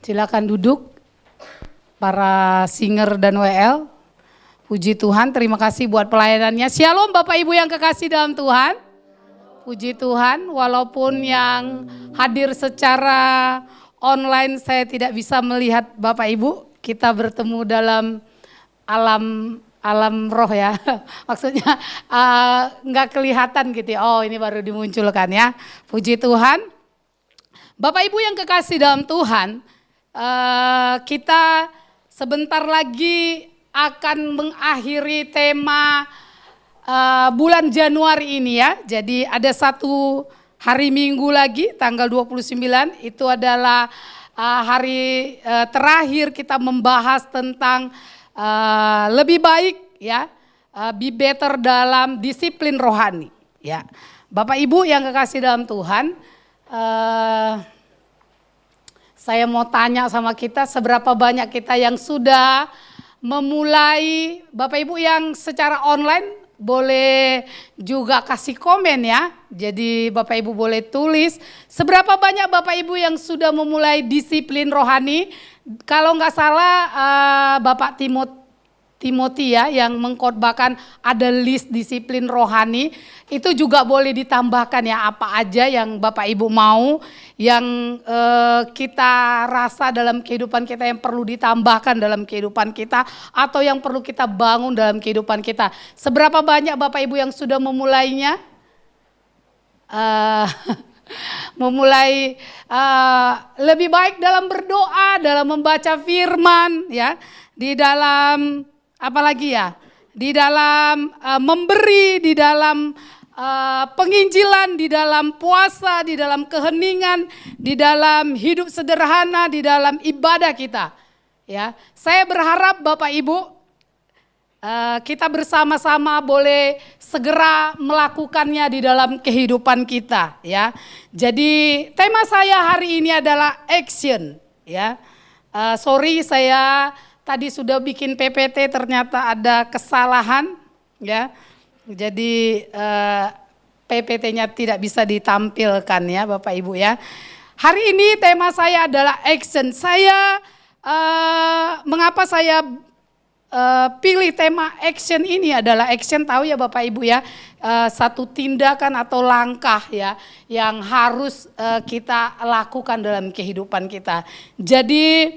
Silakan duduk para singer dan WL. Puji Tuhan, terima kasih buat pelayanannya. Shalom Bapak Ibu yang kekasih dalam Tuhan. Puji Tuhan, walaupun yang hadir secara online saya tidak bisa melihat Bapak Ibu. Kita bertemu dalam alam roh ya. Maksudnya nggak kelihatan gitu ya. Oh, ini baru dimunculkan ya. Puji Tuhan. Bapak Ibu yang kekasih dalam Tuhan, kita sebentar lagi akan mengakhiri tema bulan Januari ini ya. Jadi ada satu hari Minggu lagi tanggal 29 itu adalah hari terakhir kita membahas tentang lebih baik ya, be better dalam disiplin rohani ya. Bapak Ibu yang kekasih dalam Tuhan, saya mau tanya sama kita, seberapa banyak kita yang sudah memulai. Bapak Ibu yang secara online boleh juga kasih komen ya. Jadi Bapak Ibu boleh tulis seberapa banyak Bapak Ibu yang sudah memulai disiplin rohani. Kalau nggak salah Bapak Timothy ya yang mengkhotbahkan ada list disiplin rohani. Itu juga boleh ditambahkan ya, apa aja yang Bapak Ibu mau, yang kita rasa dalam kehidupan kita yang perlu ditambahkan dalam kehidupan kita, atau yang perlu kita bangun dalam kehidupan kita. Seberapa banyak Bapak Ibu yang sudah memulainya? Memulai lebih baik dalam berdoa, dalam membaca firman ya, di dalam apalagi ya, di dalam memberi, di dalam penginjilan, di dalam puasa, di dalam keheningan, di dalam hidup sederhana, di dalam ibadah kita. Ya, saya berharap Bapak Ibu kita bersama-sama boleh segera melakukannya di dalam kehidupan kita. Ya, jadi tema saya hari ini adalah action. Ya, sorry saya tadi sudah bikin PPT ternyata ada kesalahan. Ya. Jadi PPT-nya tidak bisa ditampilkan ya Bapak Ibu ya. Hari ini tema saya adalah action. Saya mengapa saya pilih tema action ini adalah action, tahu ya Bapak Ibu ya, satu tindakan atau langkah ya yang harus kita lakukan dalam kehidupan kita. Jadi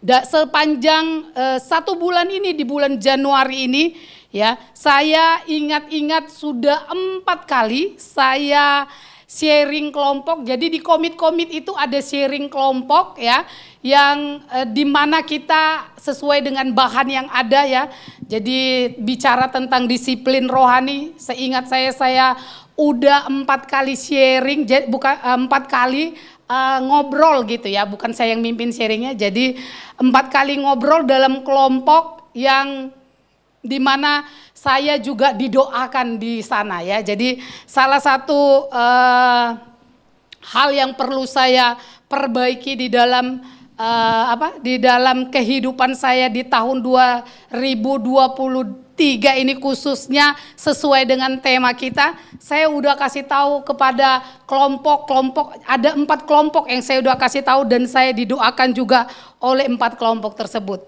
sepanjang satu bulan ini, di bulan Januari ini ya, saya ingat-ingat sudah 4 kali saya sharing kelompok. Jadi di komit-komit itu ada sharing kelompok ya, yang dimana kita sesuai dengan bahan yang ada ya. Jadi bicara tentang disiplin rohani, seingat saya udah 4 kali sharing, bukan 4 kali ngobrol gitu ya, bukan saya yang mimpin sharingnya. Jadi 4 kali ngobrol dalam kelompok yang dimana saya juga didoakan di sana ya. Jadi salah satu hal yang perlu saya perbaiki di dalam di dalam kehidupan saya di tahun 2023 ini khususnya sesuai dengan tema kita, saya udah kasih tahu kepada kelompok-kelompok, ada 4 kelompok yang saya udah kasih tahu dan saya didoakan juga oleh 4 kelompok tersebut.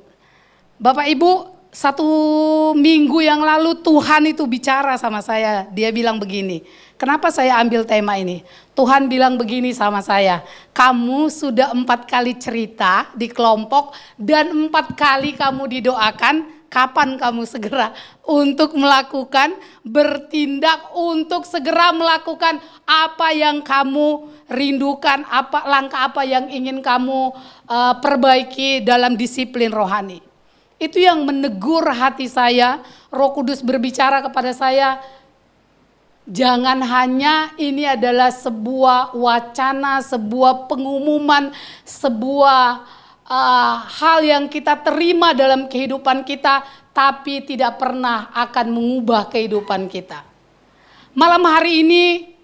Bapak Ibu, 1 minggu yang lalu Tuhan itu bicara sama saya, dia bilang begini, kenapa saya ambil tema ini? Tuhan bilang begini sama saya, kamu sudah 4 kali cerita di kelompok dan 4 kali kamu didoakan, kapan kamu segera untuk melakukan, bertindak untuk segera melakukan apa yang kamu rindukan, langkah apa yang ingin kamu perbaiki dalam disiplin rohani. Itu yang menegur hati saya. Roh Kudus berbicara kepada saya, jangan hanya ini adalah sebuah wacana, sebuah pengumuman, sebuah hal yang kita terima dalam kehidupan kita, tapi tidak pernah akan mengubah kehidupan kita. Malam hari ini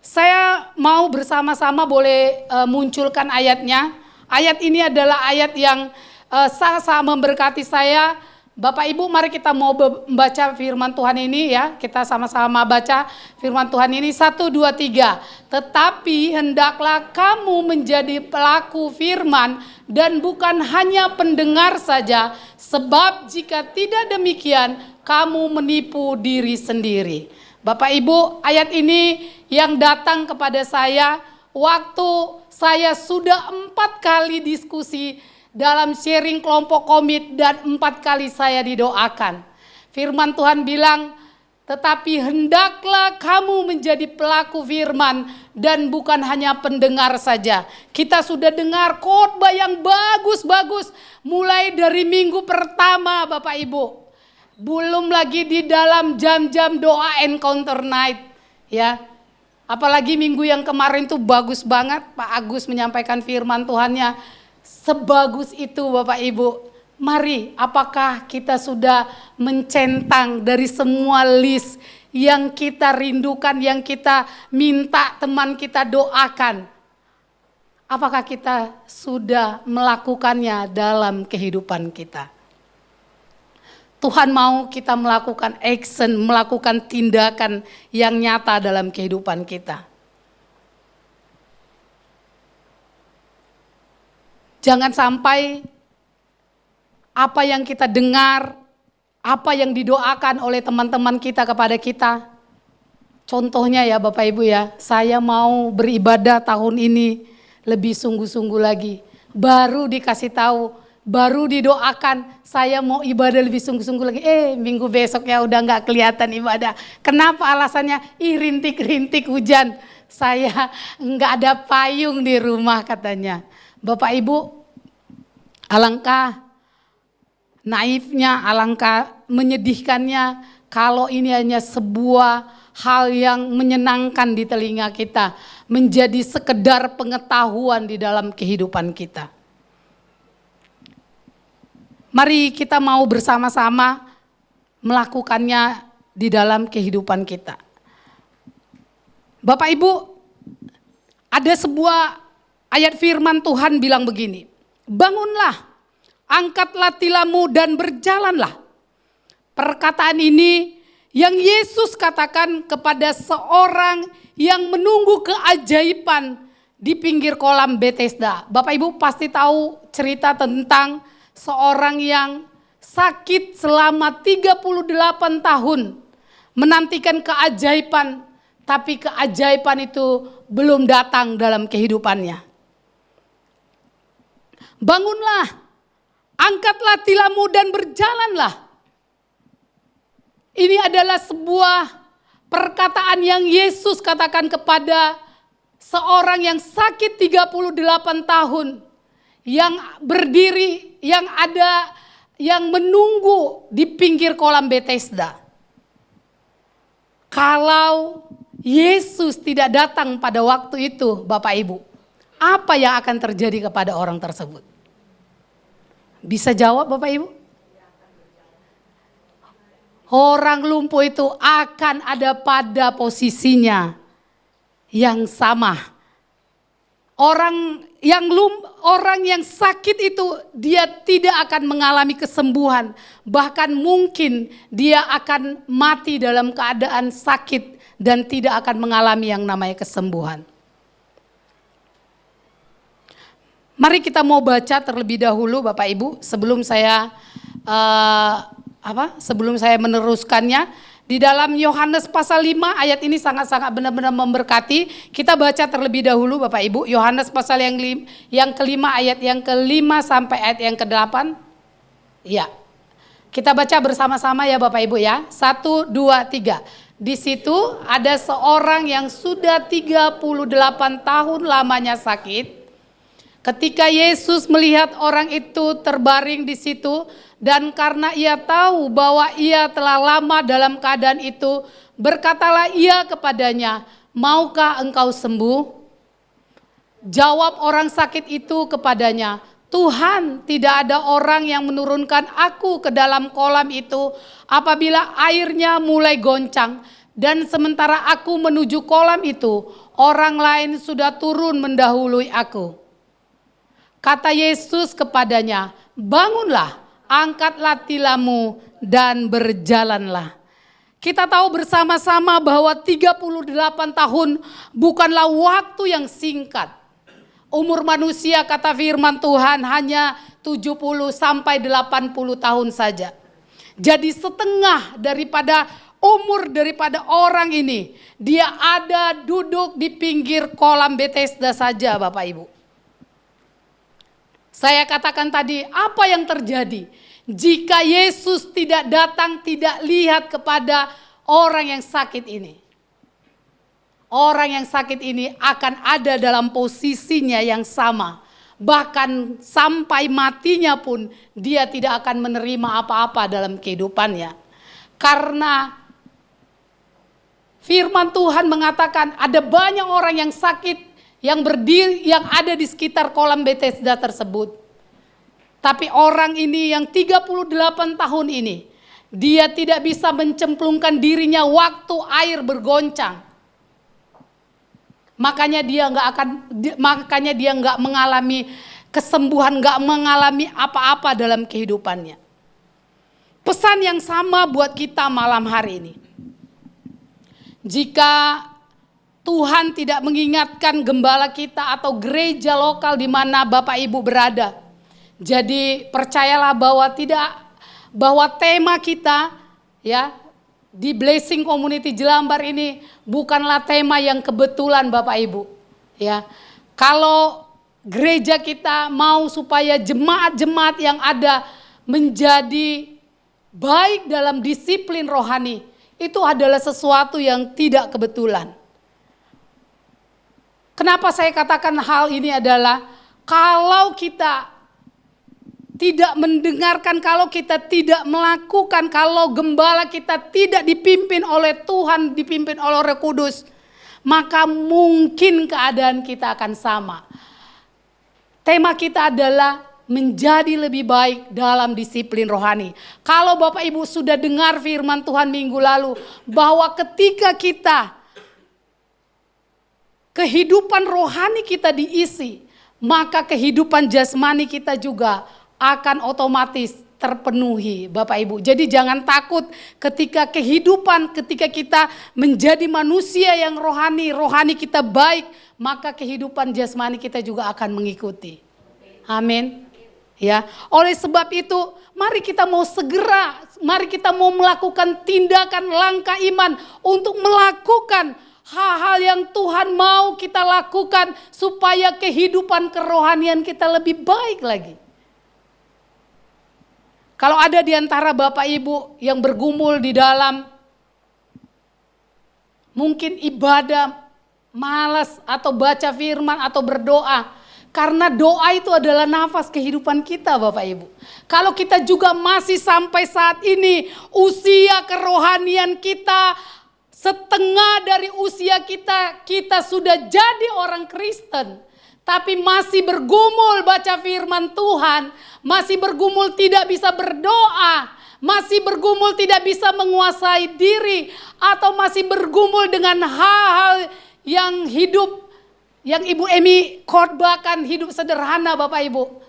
saya mau bersama-sama boleh munculkan ayatnya. Ayat ini adalah ayat yang sangat memberkati saya Bapak Ibu, mari kita mau membaca firman Tuhan ini ya. Kita sama-sama baca firman Tuhan ini 1, 2, 3. Tetapi hendaklah kamu menjadi pelaku firman dan bukan hanya pendengar saja. Sebab jika tidak demikian, kamu menipu diri sendiri. Bapak Ibu, ayat ini yang datang kepada saya waktu saya sudah 4 kali diskusi dalam sharing kelompok komit dan 4 kali saya didoakan. Firman Tuhan bilang, tetapi hendaklah kamu menjadi pelaku firman dan bukan hanya pendengar saja. Kita sudah dengar khotbah yang bagus-bagus mulai dari minggu pertama Bapak Ibu. Belum lagi di dalam jam-jam doa encounter night ya. Apalagi minggu yang kemarin tuh bagus banget Pak Agus menyampaikan firman Tuhannya. Sebagus itu Bapak Ibu, mari apakah kita sudah mencentang dari semua list yang kita rindukan, yang kita minta teman kita doakan. Apakah kita sudah melakukannya dalam kehidupan kita? Tuhan mau kita melakukan action, melakukan tindakan yang nyata dalam kehidupan kita. Jangan sampai apa yang kita dengar, apa yang didoakan oleh teman-teman kita kepada kita. Contohnya ya Bapak Ibu ya, saya mau beribadah tahun ini lebih sungguh-sungguh lagi. Baru dikasih tahu, baru didoakan, saya mau ibadah lebih sungguh-sungguh lagi. Minggu besok ya udah gak kelihatan ibadah. Kenapa alasannya? Rintik-rintik hujan. Saya gak ada payung di rumah katanya. Bapak Ibu, alangkah naifnya, alangkah menyedihkannya kalau ini hanya sebuah hal yang menyenangkan di telinga kita, menjadi sekedar pengetahuan di dalam kehidupan kita. Mari kita mau bersama-sama melakukannya di dalam kehidupan kita. Bapak Ibu, ada sebuah ayat firman Tuhan bilang begini, bangunlah, angkatlah tilammu dan berjalanlah. Perkataan ini yang Yesus katakan kepada seorang yang menunggu keajaiban di pinggir kolam Bethesda. Bapak Ibu pasti tahu cerita tentang seorang yang sakit selama 38 tahun. Menantikan keajaiban, tapi keajaiban itu belum datang dalam kehidupannya. Bangunlah, angkatlah tilammu dan berjalanlah. Ini adalah sebuah perkataan yang Yesus katakan kepada seorang yang sakit 38 tahun. Yang berdiri, yang menunggu di pinggir kolam Bethesda. Kalau Yesus tidak datang pada waktu itu Bapak Ibu, apa yang akan terjadi kepada orang tersebut? Bisa jawab Bapak Ibu? Orang lumpuh itu akan ada pada posisinya yang sama. Orang yang sakit itu dia tidak akan mengalami kesembuhan. Bahkan mungkin dia akan mati dalam keadaan sakit dan tidak akan mengalami yang namanya kesembuhan. Mari kita mau baca terlebih dahulu Bapak Ibu sebelum saya meneruskannya. Di dalam Yohanes pasal 5 ayat ini sangat-sangat benar-benar memberkati. Kita baca terlebih dahulu Bapak Ibu. Yohanes pasal yang kelima ayat yang kelima sampai ayat yang ke-8. Ya. Kita baca bersama-sama ya Bapak Ibu ya. 1, 2, 3. Di situ ada seorang yang sudah 38 tahun lamanya sakit. Ketika Yesus melihat orang itu terbaring di situ dan karena ia tahu bahwa ia telah lama dalam keadaan itu, berkatalah ia kepadanya, "Maukah engkau sembuh?" Jawab orang sakit itu kepadanya, "Tuhan, tidak ada orang yang menurunkan aku ke dalam kolam itu apabila airnya mulai goncang, dan sementara aku menuju kolam itu, orang lain sudah turun mendahului aku." Kata Yesus kepadanya, "Bangunlah, angkatlah tilammu dan berjalanlah. Kita tahu bersama-sama bahwa 38 tahun bukanlah waktu yang singkat. Umur manusia kata firman Tuhan hanya 70 sampai 80 tahun saja. Jadi setengah daripada umur daripada orang ini, dia ada duduk di pinggir kolam Bethesda saja Bapak Ibu. Saya katakan tadi, apa yang terjadi jika Yesus tidak datang, tidak lihat kepada orang yang sakit ini? Orang yang sakit ini akan ada dalam posisinya yang sama. Bahkan sampai matinya pun dia tidak akan menerima apa-apa dalam kehidupannya. Karena firman Tuhan mengatakan ada banyak orang yang sakit yang berdiri, yang ada di sekitar kolam Bethesda tersebut. Tapi orang ini yang 38 tahun ini, dia tidak bisa mencemplungkan dirinya waktu air bergoncang. Makanya dia nggak mengalami kesembuhan, nggak mengalami apa-apa dalam kehidupannya. Pesan yang sama buat kita malam hari ini. Jika Tuhan tidak mengingatkan gembala kita atau gereja lokal di mana Bapak Ibu berada, jadi percayalah bahwa tema kita ya di Blessing Community Jelambar ini bukanlah tema yang kebetulan Bapak Ibu. Ya, kalau gereja kita mau supaya jemaat-jemaat yang ada menjadi baik dalam disiplin rohani, itu adalah sesuatu yang tidak kebetulan. Kenapa saya katakan hal ini adalah kalau kita tidak mendengarkan, kalau kita tidak melakukan, kalau gembala kita tidak dipimpin oleh Tuhan, dipimpin oleh Roh Kudus, maka mungkin keadaan kita akan sama. Tema kita adalah menjadi lebih baik dalam disiplin rohani. Kalau Bapak Ibu sudah dengar firman Tuhan minggu lalu, bahwa ketika kita kehidupan rohani kita diisi, maka kehidupan jasmani kita juga akan otomatis terpenuhi Bapak Ibu. Jadi jangan takut ketika kita menjadi manusia yang rohani kita baik, maka kehidupan jasmani kita juga akan mengikuti. Amin. Ya, oleh sebab itu mari kita mau melakukan tindakan langkah iman untuk melakukan hal-hal yang Tuhan mau kita lakukan supaya kehidupan kerohanian kita lebih baik lagi. Kalau ada di antara Bapak Ibu yang bergumul di dalam mungkin ibadah, malas atau baca firman atau berdoa, karena doa itu adalah nafas kehidupan kita Bapak Ibu. Kalau kita juga masih sampai saat ini usia kerohanian kita setengah dari usia kita sudah jadi orang Kristen, tapi masih bergumul baca firman Tuhan, masih bergumul tidak bisa berdoa, masih bergumul tidak bisa menguasai diri, atau masih bergumul dengan hal-hal yang hidup, yang Ibu Emi khotbahkan, hidup sederhana Bapak Ibu.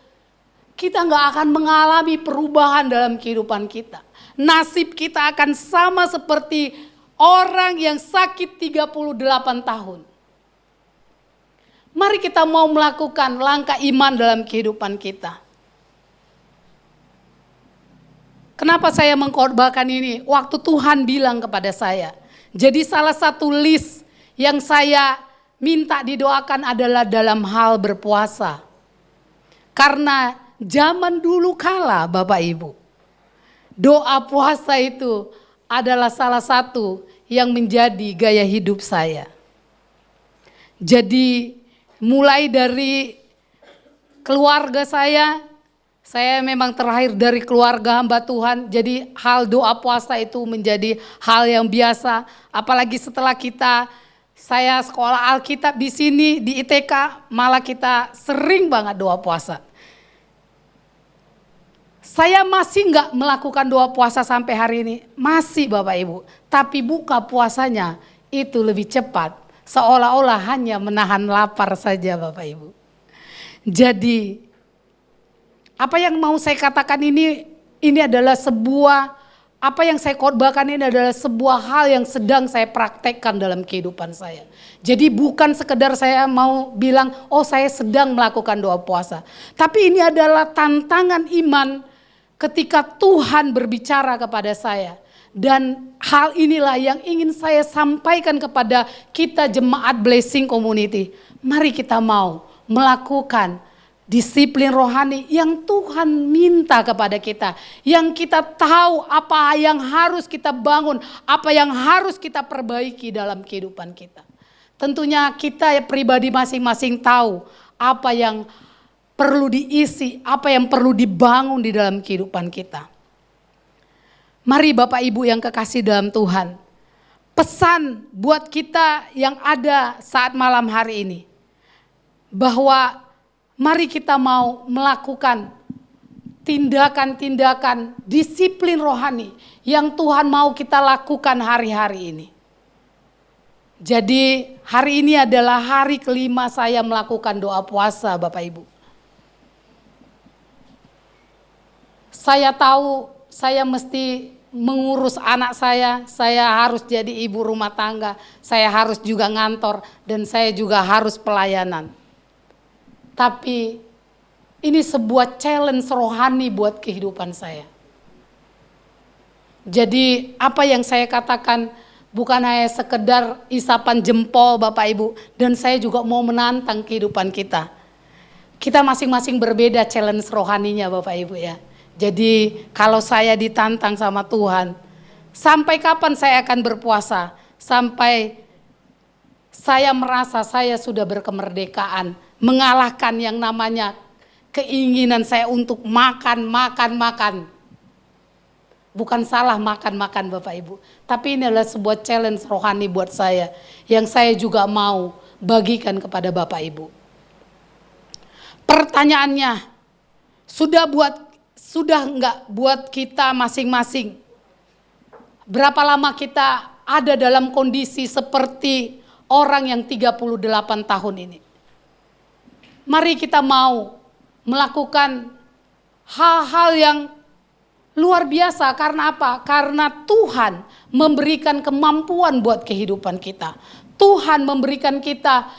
Kita nggak akan mengalami perubahan dalam kehidupan kita. Nasib kita akan sama seperti orang yang sakit 38 tahun. Mari kita mau melakukan langkah iman dalam kehidupan kita. Kenapa saya mengkhotbahkan ini? Waktu Tuhan bilang kepada saya. Jadi salah satu list yang saya minta didoakan adalah dalam hal berpuasa. Karena zaman dulu kala Bapak Ibu, doa puasa itu adalah salah satu yang menjadi gaya hidup saya. Jadi mulai dari keluarga saya memang terlahir dari keluarga hamba Tuhan. Jadi hal doa puasa itu menjadi hal yang biasa. Apalagi setelah saya sekolah Alkitab di sini di ITK, malah kita sering banget doa puasa. Saya masih nggak melakukan doa puasa sampai hari ini, masih Bapak Ibu. Tapi buka puasanya itu lebih cepat, seolah-olah hanya menahan lapar saja Bapak Ibu. Jadi apa yang mau saya katakan ini ini adalah sebuah, apa yang saya khotbahkan ini adalah sebuah hal yang sedang saya praktekkan dalam kehidupan saya. Jadi bukan sekedar saya mau bilang, oh saya sedang melakukan doa puasa. Tapi ini adalah tantangan iman ketika Tuhan berbicara kepada saya. Dan hal inilah yang ingin saya sampaikan kepada kita jemaat Blessing Community. Mari kita mau melakukan disiplin rohani yang Tuhan minta kepada kita. Yang kita tahu apa yang harus kita bangun, apa yang harus kita perbaiki dalam kehidupan kita. Tentunya kita pribadi masing-masing tahu apa yang perlu diisi, apa yang perlu dibangun di dalam kehidupan kita. Mari Bapak Ibu yang kekasih dalam Tuhan, pesan buat kita yang ada saat malam hari ini, bahwa mari kita mau melakukan tindakan-tindakan disiplin rohani yang Tuhan mau kita lakukan hari-hari ini. Jadi hari ini adalah hari kelima saya melakukan doa puasa Bapak Ibu. Saya tahu saya mesti mengurus anak saya harus jadi ibu rumah tangga, saya harus juga ngantor, dan saya juga harus pelayanan. Tapi ini sebuah challenge rohani buat kehidupan saya. Jadi apa yang saya katakan bukan hanya sekedar isapan jempol Bapak Ibu, dan saya juga mau menantang kehidupan kita. Kita masing-masing berbeda challenge rohaninya Bapak Ibu ya. Jadi kalau saya ditantang sama Tuhan, sampai kapan saya akan berpuasa? Sampai saya merasa saya sudah berkemerdekaan, mengalahkan yang namanya keinginan saya untuk makan. Bukan salah makan Bapak Ibu, tapi ini adalah sebuah challenge rohani buat saya, yang saya juga mau bagikan kepada Bapak Ibu. Pertanyaannya, sudah enggak buat kita masing-masing? Berapa lama kita ada dalam kondisi seperti orang yang 38 tahun ini? Mari kita mau melakukan hal-hal yang luar biasa. Karena apa? Karena Tuhan memberikan kemampuan buat kehidupan kita. Tuhan memberikan kita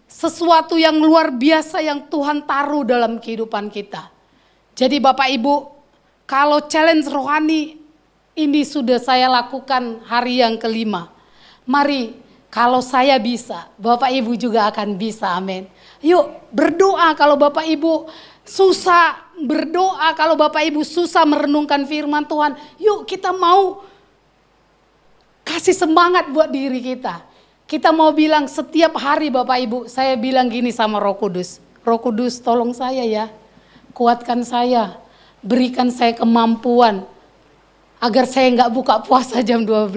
sesuatu yang luar biasa yang Tuhan taruh dalam kehidupan kita. Jadi Bapak Ibu, kalau challenge rohani ini sudah saya lakukan hari yang kelima. Mari kalau saya bisa, Bapak Ibu juga akan bisa, amin. Yuk berdoa kalau Bapak Ibu susah berdoa, kalau Bapak Ibu susah merenungkan firman Tuhan. Yuk kita mau kasih semangat buat diri kita. Kita mau bilang setiap hari Bapak Ibu, saya bilang gini sama Roh Kudus. Roh Kudus tolong saya ya. Kuatkan saya, berikan saya kemampuan agar saya enggak buka puasa jam 12.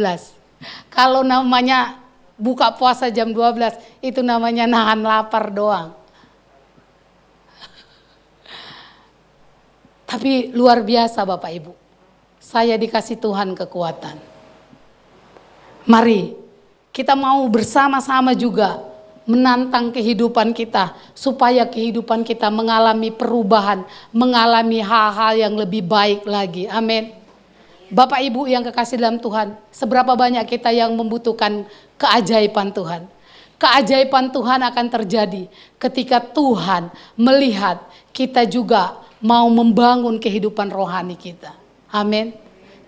Kalau namanya buka puasa jam 12, itu namanya nahan lapar doang. Tapi luar biasa Bapak Ibu, saya dikasih Tuhan kekuatan. Mari kita mau bersama-sama juga menantang kehidupan kita, supaya kehidupan kita mengalami perubahan, mengalami hal-hal yang lebih baik lagi. Amin. Bapak Ibu yang kekasih dalam Tuhan, seberapa banyak kita yang membutuhkan keajaiban Tuhan. Keajaiban Tuhan akan terjadi ketika Tuhan melihat kita juga mau membangun kehidupan rohani kita. Amin.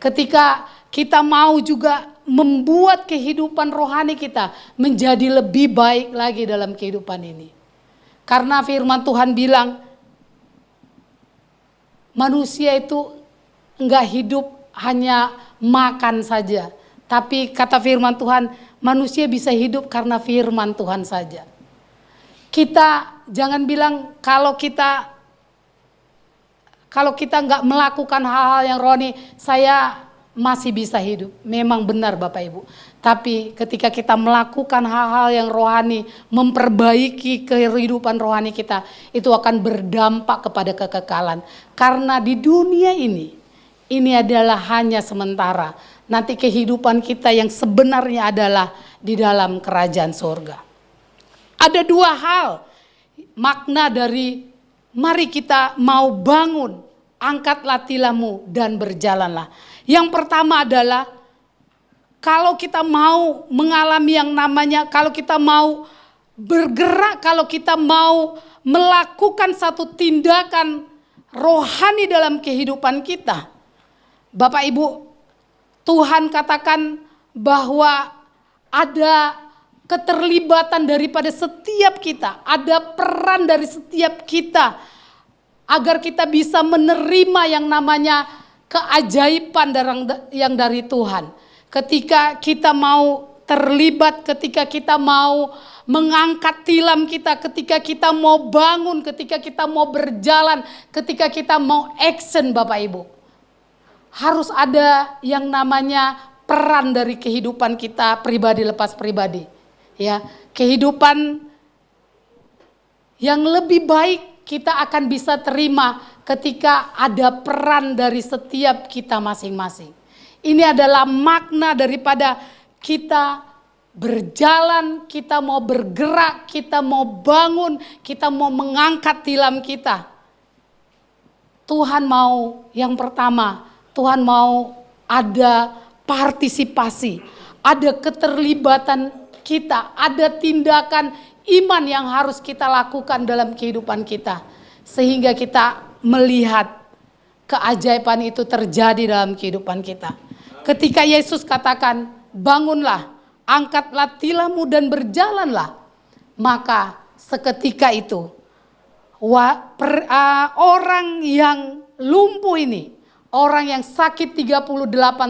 Ketika kita mau juga membuat kehidupan rohani kita menjadi lebih baik lagi dalam kehidupan ini. Karena firman Tuhan bilang, manusia itu enggak hidup hanya makan saja. Tapi kata firman Tuhan, manusia bisa hidup karena firman Tuhan saja. Kita jangan bilang kalau kita enggak melakukan hal-hal yang rohani, saya masih bisa hidup. Memang benar Bapak Ibu. Tapi ketika kita melakukan hal-hal yang rohani, memperbaiki kehidupan rohani kita, itu akan berdampak kepada kekekalan. Karena di dunia ini adalah hanya sementara. Nanti kehidupan kita yang sebenarnya adalah di dalam kerajaan surga. Ada dua hal makna dari mari kita mau bangun angkatlah tilammu dan berjalanlah. Yang pertama adalah kalau kita mau mengalami yang namanya, kalau kita mau bergerak, kalau kita mau melakukan satu tindakan rohani dalam kehidupan kita, Bapak Ibu, Tuhan katakan bahwa ada keterlibatan daripada setiap kita, ada peran dari setiap kita agar kita bisa menerima yang namanya keajaiban yang dari Tuhan. Ketika kita mau terlibat, ketika kita mau mengangkat tilam kita, ketika kita mau bangun, ketika kita mau berjalan, ketika kita mau action, Bapak Ibu, harus ada yang namanya peran dari kehidupan kita pribadi lepas pribadi. Ya, kehidupan yang lebih baik kita akan bisa terima ketika ada peran dari setiap kita masing-masing. Ini adalah makna daripada kita berjalan, kita mau bergerak, kita mau bangun, kita mau mengangkat tilam kita. Tuhan mau yang pertama, Tuhan mau ada partisipasi, ada keterlibatan kita, ada tindakan iman yang harus kita lakukan dalam kehidupan kita. Sehingga kita melihat keajaiban itu terjadi dalam kehidupan kita. Ketika Yesus katakan, bangunlah, angkatlah tilammu dan berjalanlah. Maka seketika itu, orang yang lumpuh ini, orang yang sakit 38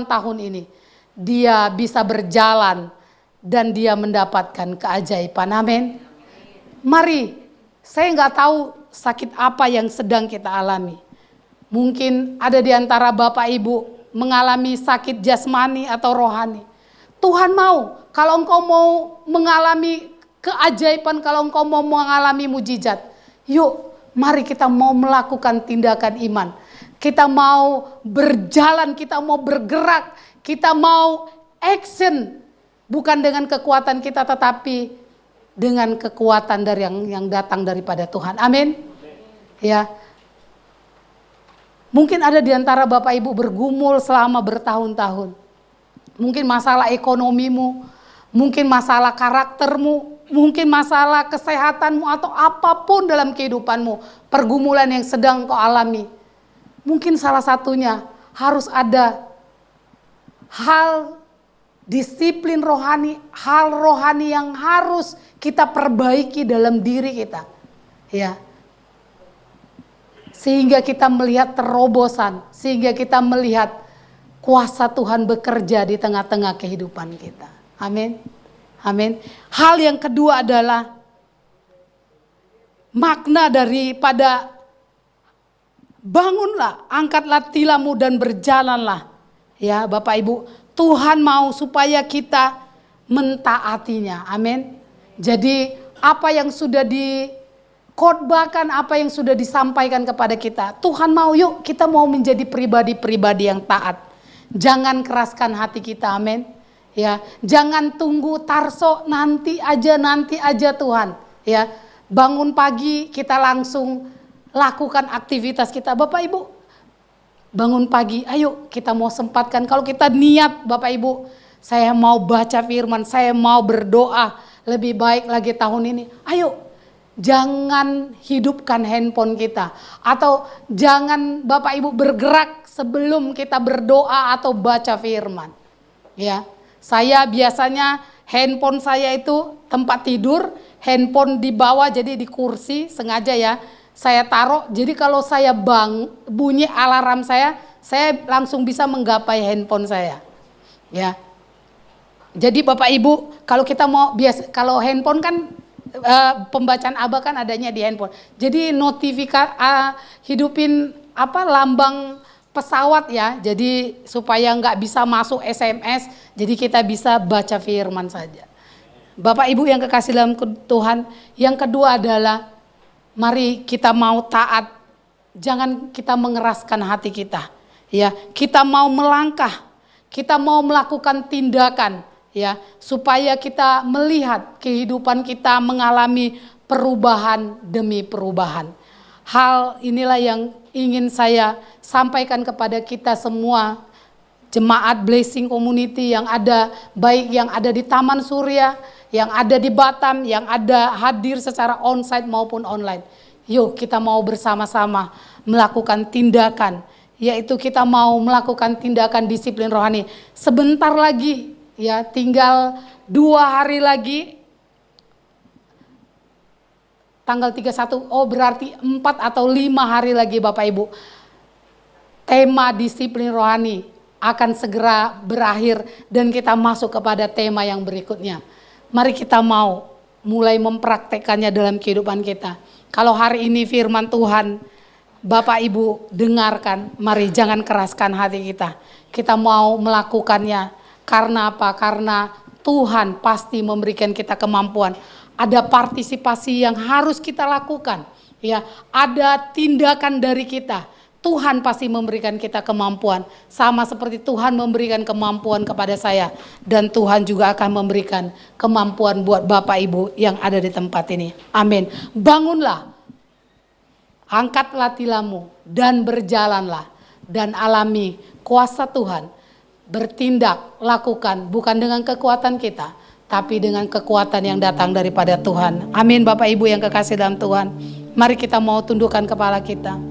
tahun ini, dia bisa berjalan dan dia mendapatkan keajaiban. Amin. Mari, saya nggak tahu sakit apa yang sedang kita alami. Mungkin ada di antara Bapak Ibu mengalami sakit jasmani atau rohani. Tuhan mau, kalau engkau mau mengalami keajaiban, kalau engkau mau mengalami mujizat, yuk mari kita mau melakukan tindakan iman. Kita mau berjalan, kita mau bergerak, kita mau action. Bukan dengan kekuatan kita, tetapi dengan kekuatan dari yang datang daripada Tuhan. Amin. Ya. Mungkin ada di antara Bapak Ibu bergumul selama bertahun-tahun. Mungkin masalah ekonomimu, mungkin masalah karaktermu, mungkin masalah kesehatanmu atau apapun dalam kehidupanmu, pergumulan yang sedang kau alami. Mungkin salah satunya harus ada hal disiplin rohani, hal rohani yang harus kita perbaiki dalam diri kita. Ya. Sehingga kita melihat terobosan, sehingga kita melihat kuasa Tuhan bekerja di tengah-tengah kehidupan kita. Amin. Amin. Hal yang kedua adalah makna daripada bangunlah, angkatlah tilammu dan berjalanlah. Ya, Bapak Ibu, Tuhan mau supaya kita mentaatinya. Amin. Jadi apa yang sudah khotbahkan, apa yang sudah disampaikan kepada kita, Tuhan mau, yuk kita mau menjadi pribadi-pribadi yang taat. Jangan keraskan hati kita, amin. Ya, jangan tunggu tarso nanti aja Tuhan. Ya, bangun pagi kita langsung lakukan aktivitas kita. Bapak Ibu, bangun pagi, ayo kita mau sempatkan. Kalau kita niat, Bapak Ibu, saya mau baca firman, saya mau berdoa lebih baik lagi tahun ini. Ayo. Jangan hidupkan handphone kita, atau jangan Bapak Ibu bergerak sebelum kita berdoa atau baca firman. Ya, saya biasanya handphone saya itu tempat tidur, handphone di bawah, jadi di kursi sengaja ya saya taruh. Jadi kalau saya bunyi alarm saya langsung bisa menggapai handphone saya. Ya, jadi Bapak Ibu, kalau kita mau kalau handphone kan pembacaan Abah kan adanya di handphone. Jadi hidupin lambang pesawat ya. Jadi supaya nggak bisa masuk SMS, jadi kita bisa baca firman saja. Bapak Ibu yang kekasih dalam Tuhan, yang kedua adalah mari kita mau taat. Jangan kita mengeraskan hati kita. Ya, kita mau melangkah, kita mau melakukan tindakan. Ya, supaya kita melihat kehidupan kita mengalami perubahan demi perubahan. hal inilah yang ingin saya sampaikan kepada kita semua, jemaat Blessing Community yang ada, baik yang ada di Taman Surya, yang ada di Batam, yang ada hadir secara onsite maupun online. Yuk kita mau bersama-sama melakukan tindakan, yaitu kita mau melakukan tindakan disiplin rohani. Sebentar lagi ya, tinggal 2 hari lagi, tanggal 31, berarti 4 atau 5 hari lagi Bapak Ibu, tema disiplin rohani akan segera berakhir dan kita masuk kepada tema yang berikutnya. Mari kita mau mulai mempraktekannya dalam kehidupan kita. Kalau hari ini firman Tuhan Bapak Ibu dengarkan, mari jangan keraskan hati kita. Kita mau melakukannya. Karena apa? Karena Tuhan pasti memberikan kita kemampuan. Ada partisipasi yang harus kita lakukan. Ya, ada tindakan dari kita. Tuhan pasti memberikan kita kemampuan. Sama seperti Tuhan memberikan kemampuan kepada saya. Dan Tuhan juga akan memberikan kemampuan buat Bapak Ibu yang ada di tempat ini. Amin. Bangunlah. Angkatlah tilammu dan berjalanlah. Dan alami kuasa Tuhan. Bertindak, lakukan. Bukan dengan kekuatan kita. Tapi dengan kekuatan yang datang daripada Tuhan. Amin Bapak Ibu yang kekasih dalam Tuhan. Mari kita mau tundukkan kepala kita.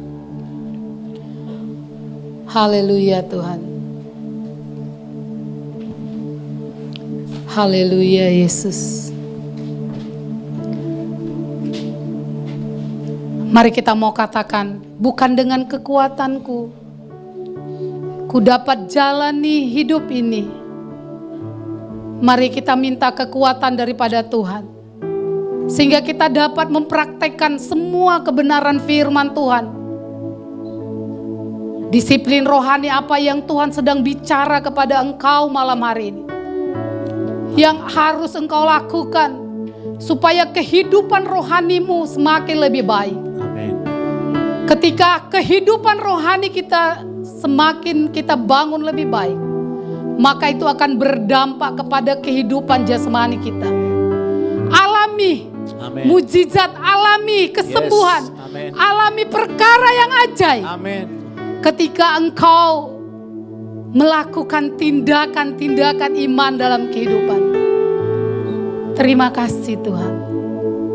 Haleluya Tuhan. Haleluya Yesus. Mari kita mau katakan, bukan dengan kekuatanku ku dapat jalani hidup ini. Mari kita minta kekuatan daripada Tuhan, sehingga kita dapat mempraktekkan semua kebenaran firman Tuhan. Disiplin rohani apa yang Tuhan sedang bicara kepada engkau malam hari ini, yang harus engkau lakukan supaya kehidupan rohanimu semakin lebih baik. Amin. Ketika kehidupan rohani kita semakin kita bangun lebih baik, maka itu akan berdampak kepada kehidupan jasmani kita. Alami Amin. mujizat, alami kesembuhan, Yes. Amin. alami perkara yang ajaib. Amin. Ketika engkau melakukan tindakan-tindakan iman dalam kehidupan. Terima kasih Tuhan.